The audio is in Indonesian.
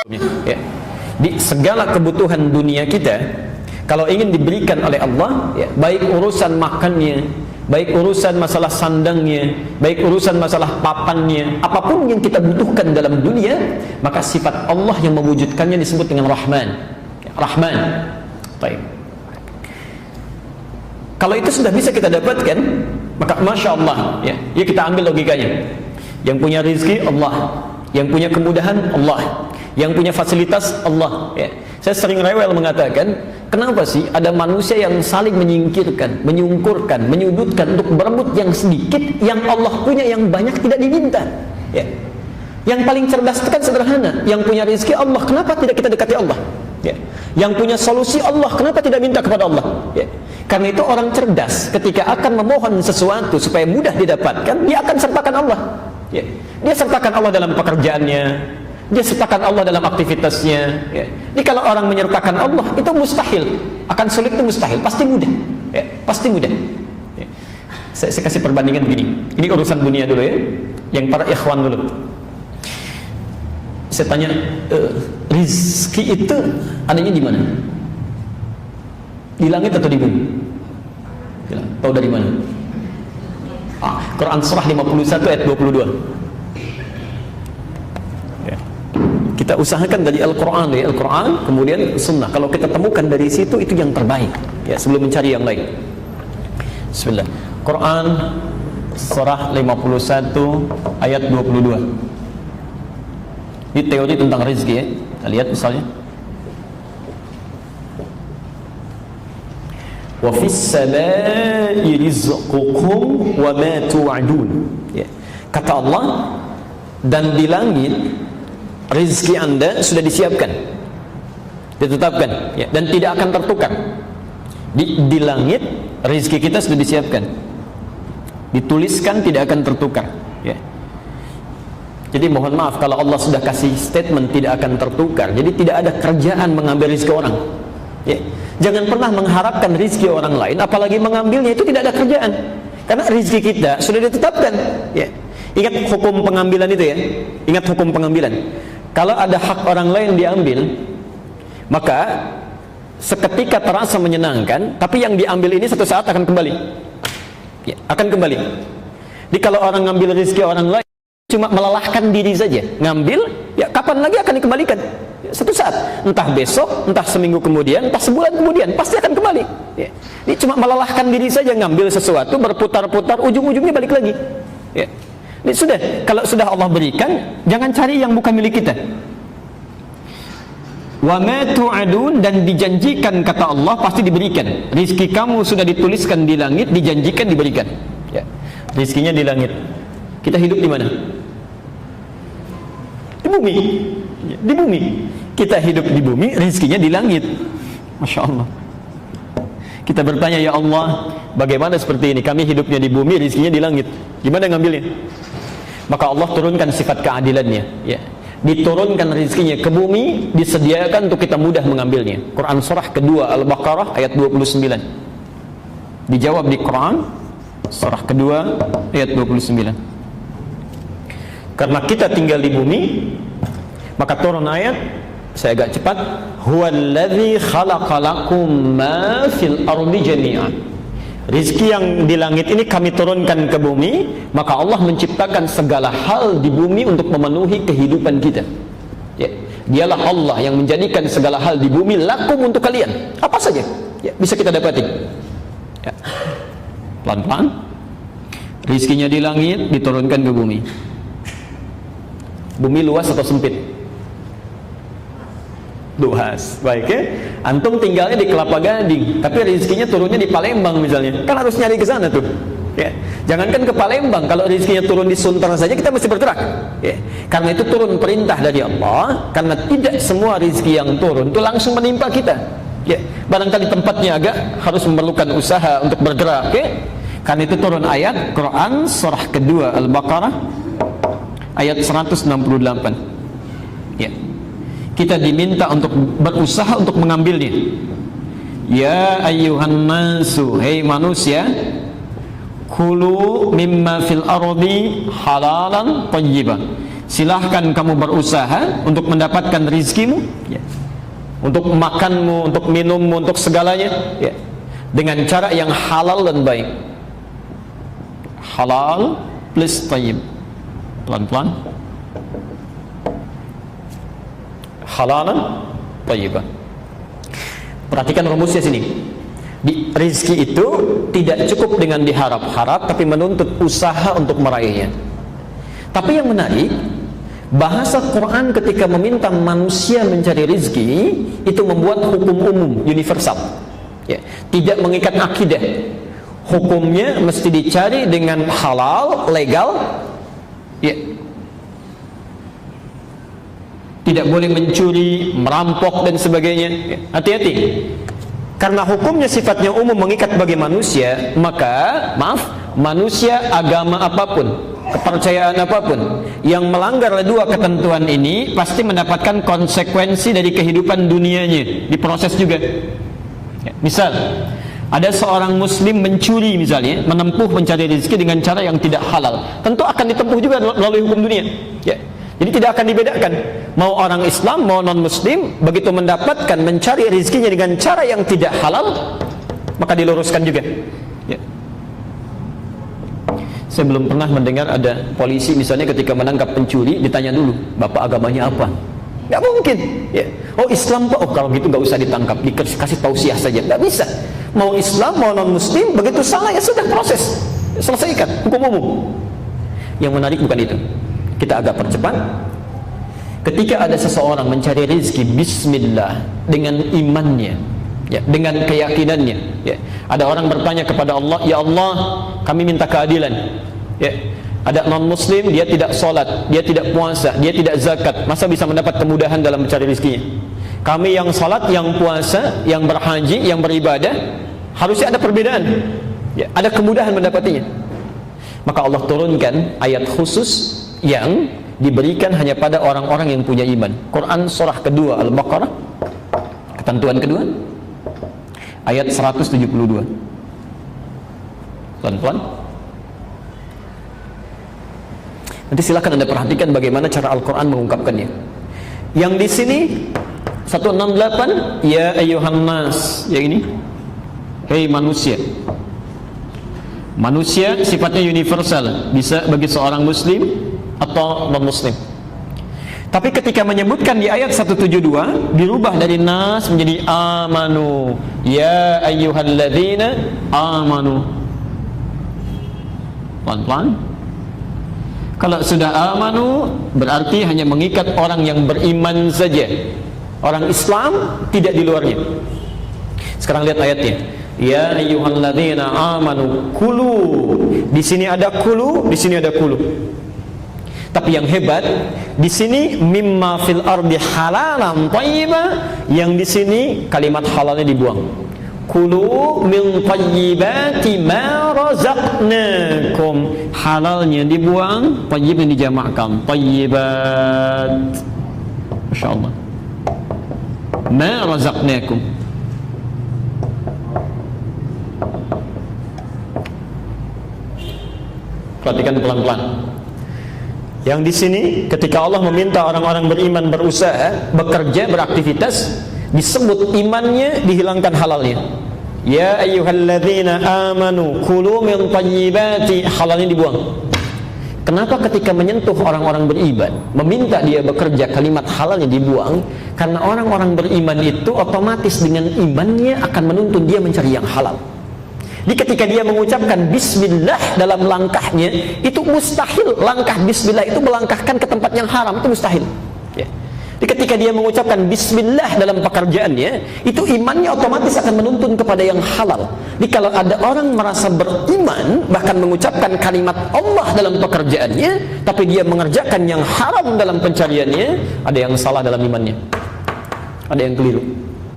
Ya. Di segala kebutuhan dunia kita, kalau ingin diberikan oleh Allah, ya, baik urusan makannya, baik urusan masalah sandangnya, baik urusan masalah papannya, apapun yang kita butuhkan dalam dunia, maka sifat Allah yang mewujudkannya disebut dengan Rahman. Ya, Rahman. Baik. Kalau itu sudah bisa kita dapatkan, maka Masya Allah, ya, ya kita ambil logikanya. Yang punya rezeki Allah, yang punya kemudahan Allah, yang punya fasilitas Allah, ya. Saya sering rewel mengatakan, kenapa sih ada manusia yang saling menyingkirkan, menyungkurkan, menyudutkan untuk berebut yang sedikit, yang Allah punya yang banyak tidak diminta, ya. Yang paling cerdas itu kan sederhana, yang punya rezeki Allah, kenapa tidak kita dekati Allah, ya. Yang punya solusi Allah, kenapa tidak minta kepada Allah, ya. Karena itu orang cerdas ketika akan memohon sesuatu supaya mudah didapatkan, dia akan sertakan Allah, ya. Dia sertakan Allah dalam pekerjaannya, dia sertakan Allah dalam aktivitasnya, ya. Jadi kalau orang menyertakan Allah itu mustahil, akan sulit itu mustahil, pasti mudah, ya, pasti mudah, ya. Saya kasih perbandingan begini, ini urusan dunia dulu, ya, yang para ikhwan dulu. Saya tanya, rizki itu adanya di mana? Di langit atau di bumi? Tahu dari mana? Quran surah 51 ayat 22. Kita usahakan dari Al-Quran, kemudian Sunnah. Kalau kita temukan dari situ, itu yang terbaik, ya, sebelum mencari yang lain. Bismillah. Quran surah 51 ayat 22. Ini teori tentang rezeki, ya. Kita lihat misalnya. Wa fis samaa'i rizqukum wa ma tu'adun. Ya. Kata Allah, dan di langit rezeki Anda sudah disiapkan, ditetapkan, ya, dan tidak akan tertukar. Di langit rezeki kita sudah disiapkan, dituliskan, tidak akan tertukar, ya. Jadi mohon maaf kalau Allah sudah kasih statement tidak akan tertukar, jadi tidak ada kerjaan mengambil rezeki orang, ya. Jangan pernah mengharapkan rezeki orang lain, apalagi mengambilnya, itu tidak ada kerjaan, karena rezeki kita sudah ditetapkan, ya. Ingat hukum pengambilan itu, ya. Ingat hukum pengambilan. Kalau ada hak orang lain diambil, maka seketika terasa menyenangkan, tapi yang diambil ini satu saat akan kembali, ya, akan kembali. Jadi kalau orang ngambil rezeki orang lain, cuma melelahkan diri saja, ngambil, ya kapan lagi akan dikembalikan, ya, satu saat, entah besok, entah seminggu kemudian, entah sebulan kemudian, pasti akan kembali, ya. Ini cuma melelahkan diri saja, ngambil sesuatu, berputar-putar, ujung-ujungnya balik lagi, ya. Ini sudah, kalau sudah Allah berikan, jangan cari yang bukan milik kita. Wa ma tu'adun, dan dijanjikan kata Allah pasti diberikan. Rizki kamu sudah dituliskan di langit, dijanjikan diberikan, ya. Rizkinya di langit. Kita hidup di mana? Di bumi, ya, di bumi. Kita hidup di bumi, rizkinya di langit. Masya Allah. Kita bertanya, ya Allah, bagaimana seperti ini? Kami hidupnya di bumi, rizkinya di langit. Gimana ngambilnya? Maka Allah turunkan sifat keadilannya, ya. Diturunkan rezekinya ke bumi, disediakan untuk kita mudah mengambilnya. Quran surah kedua Al-Baqarah ayat 29. Dijawab di Quran surah kedua ayat 29. Karena kita tinggal di bumi, maka turun ayat, saya agak cepat, huwallazi khalaqalakum ma fil ardi jami'an. Rizki yang di langit ini kami turunkan ke bumi, maka Allah menciptakan segala hal di bumi untuk memenuhi kehidupan kita, ya. Dialah Allah yang menjadikan segala hal di bumi lakum untuk kalian, apa saja, ya, bisa kita dapati, ya. Pelan-pelan rizkinya di langit diturunkan ke bumi. Bumi luas atau sempit? Luas, baik, ya. Antum tinggalnya di Kelapa Gading, tapi rezekinya turunnya di Palembang misalnya, kan harus nyari ke sana tuh, ya. Jangankan ke Palembang, kalau rezekinya turun di Sunter saja kita mesti bergerak, ya. Karena itu turun perintah dari Allah, karena tidak semua rezeki yang turun itu langsung menimpa kita, ya. Barangkali tempatnya agak harus memerlukan usaha untuk bergerak, ya. Karena itu turun ayat Quran surah kedua Al-Baqarah ayat 168, ya. Kita diminta untuk berusaha untuk mengambilnya. Ya ayyuhan nasu, hei manusia, kulu mimma fil ardi halalan thayyiban. silahkan kamu berusaha untuk mendapatkan rizkimu, ya, untuk makanmu, untuk minummu, untuk segalanya, ya, dengan cara yang halal dan baik. Halal plus tayyib. Pelan-pelan. Halalan tayyiban. Perhatikan rumusnya sini. Di rizki itu tidak cukup dengan diharap-harap, tapi menuntut usaha untuk meraihnya. Tapi yang menarik, bahasa Quran ketika meminta manusia mencari rizki itu membuat hukum umum, universal, ya, tidak mengikat akidah. Hukumnya mesti dicari dengan halal, legal, ya. Tidak boleh mencuri, merampok dan sebagainya. Hati-hati. Karena hukumnya sifatnya umum, mengikat bagi manusia, maka manusia agama apapun, kepercayaan apapun yang melanggar dua ketentuan ini pasti mendapatkan konsekuensi dari kehidupan dunianya, diproses juga. Ya, misal ada seorang muslim mencuri misalnya, menempuh mencari rezeki dengan cara yang tidak halal, tentu akan ditempuh juga melalui hukum dunia, ya. Jadi tidak akan dibedakan, mau orang Islam mau non muslim, begitu mendapatkan mencari rezekinya dengan cara yang tidak halal, maka diluruskan juga, ya. Saya belum pernah mendengar ada polisi misalnya ketika menangkap pencuri ditanya dulu, bapak agamanya apa? Nggak mungkin, ya. Oh Islam pak, oh kalau gitu nggak usah ditangkap, dikasih tausiah saja. Nggak bisa. Mau Islam mau non muslim, begitu salah ya sudah, proses, selesaikan, hukum umum. Yang menarik bukan itu. Kita agak percepat. Ketika ada seseorang mencari rezeki bismillah dengan imannya, ya, dengan keyakinannya, ya. Ada orang bertanya kepada Allah, ya Allah kami minta keadilan, ya. Ada non muslim, dia tidak sholat, dia tidak puasa, dia tidak zakat, masa bisa mendapat kemudahan dalam mencari rezekinya? Kami yang sholat, yang puasa, yang berhaji, yang beribadah, harusnya ada perbedaan, ya, ada kemudahan mendapatinya. Maka Allah turunkan ayat khusus yang diberikan hanya pada orang-orang yang punya iman. Quran surah kedua Al-Baqarah, ketentuan kedua, ayat 172. Pelan-pelan. Nanti silakan Anda perhatikan bagaimana cara Al-Quran mengungkapkannya. Yang di sini 168, ya ayyuhan nas, ya ini, hei manusia. Manusia sifatnya universal, bisa bagi seorang muslim atau non muslim. Tapi ketika menyebutkan di ayat 172 dirubah dari nas menjadi amanu, ya ayyuhalladzina amanu. Pelan-pelan. Kalau sudah amanu berarti hanya mengikat orang yang beriman saja, orang Islam tidak di luarnya. Sekarang lihat ayatnya, ya ayyuhalladzina amanu kulu. Di sini ada kulu, di sini ada kulu. Tapi yang hebat di sini mimma fil ardi halalan thayyiba, yang di sini kalimat halalnya dibuang. Kulu min thayyibati ma razaqnakum, halalnya dibuang, thayyibnya dijamakkan, thayyibat. Masyaallah. Ma razaqnakum. Perhatikan pelan-pelan. Yang di sini ketika Allah meminta orang-orang beriman berusaha, bekerja, beraktivitas, disebut imannya, dihilangkan halalnya. Ya ayyuhalladzina amanu kulu min thayyibati, halalnya dibuang. Kenapa ketika menyentuh orang-orang beriman, meminta dia bekerja, kalimat halalnya dibuang? Karena orang-orang beriman itu otomatis dengan imannya akan menuntun dia mencari yang halal. Jadi ketika dia mengucapkan bismillah dalam langkahnya, itu mustahil langkah bismillah itu melangkahkan ke tempat yang haram, itu mustahil, ya. Jadi ketika dia mengucapkan bismillah dalam pekerjaannya, itu imannya otomatis akan menuntun kepada yang halal. Jadi kalau ada orang merasa beriman bahkan mengucapkan kalimat Allah dalam pekerjaannya, tapi dia mengerjakan yang haram dalam pencariannya, ada yang salah dalam imannya, ada yang keliru.